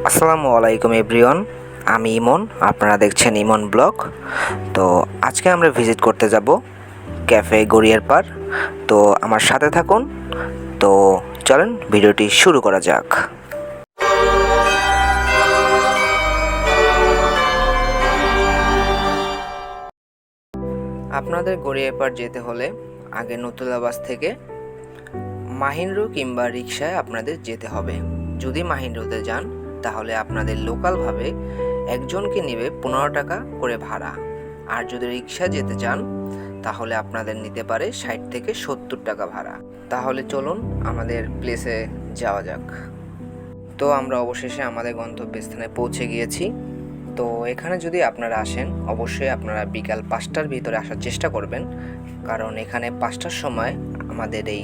আসসালামু আলাইকুম এভরিওয়ান, আমি ইমন। আপনারা দেখছেন ইমন ব্লগ। তো আজকে আমরা ভিজিট করতে যাব ক্যাফে গড়িয়ার পার। তো আমার সাথে থাকুন। তো চলেন ভিডিওটি শুরু করা যাক। আপনাদের গড়িয়ার পার যেতে হলে আগে নতুলা বাস থেকে মাহিন্দ্রা কিংবা রিকশায় আপনাদের যেতে হবে। যদি মাহিন্দ্রাতে যান তাহলে আপনাদের লোকালভাবে একজনকে নেবে 15 টাকা করে ভাড়া, আর যদি রিকশা যেতে চান তাহলে আপনাদের নিতে পারে 60 থেকে 70 টাকা ভাড়া। তাহলে চলুন আমাদের প্লেসে যাওয়া যাক। তো আমরা অবশেষে আমাদের গন্তব্যস্থানে পৌঁছে গিয়েছি। তো এখানে যদি আপনারা আসেন অবশ্যই আপনারা বিকাল 5টার ভিতরে আসার চেষ্টা করবেন, কারণ এখানে 5টার সময় আমাদের এই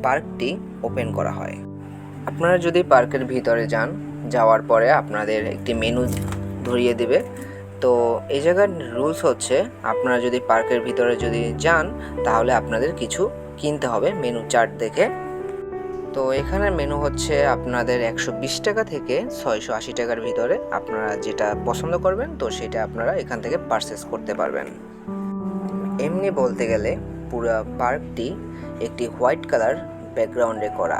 পার্কটি ওপেন করা হয়। আপনারা যদি পার্কের ভিতরে যান, যাওয়ার পরে আপনাদের একটি মেনু ধরিয়ে দেবে। তো এই জায়গার রুলস হচ্ছে, আপনারা যদি পার্কের ভিতরে যদি যান তাহলে আপনাদের কিছু কিনতে হবে মেনু চার্ট দেখে। তো এখানে মেনু হচ্ছে আপনাদের 120 টাকা থেকে 680 টাকার ভিতরে। আপনারা যেটা পছন্দ করবেন তো সেটা আপনারা এখান থেকে পারচেস করতে পারবেন। এমনি বলতে গেলে পুরো পার্কটি একটি হোয়াইট কালার ব্যাকগ্রাউন্ডে করা।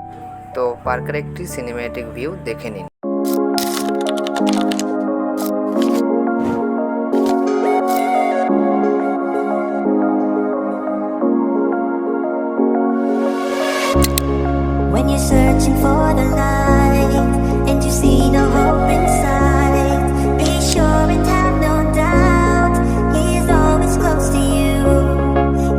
তো পার্কের একটি সিনেম্যাটিক ভিউ দেখে নিন। When you're searching for the light and you see no hope inside, be sure and have no doubt, He is always close to you.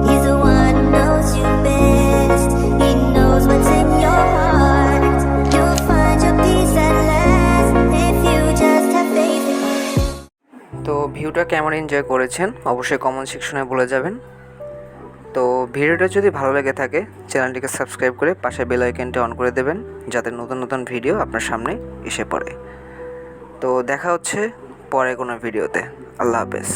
He's the one who knows you best. He knows what's in your heart. You'll find your peace at last if you just have faith in Him. তো ভিউটা কেমন enjoy করেছেন অবশ্যই comment সেকশনে বলে যাবেন। তো ভিডিওটা যদি ভালো লেগে থাকে চ্যানেলটিকে সাবস্ক্রাইব করে পাশে বেল আইকনটি অন করে দেবেন, যাতে নতুন নতুন ভিডিও আপনার সামনে এসে পড়ে। তো দেখা হচ্ছে পরে কোনো ভিডিওতে। আল্লাহ হাফেজ।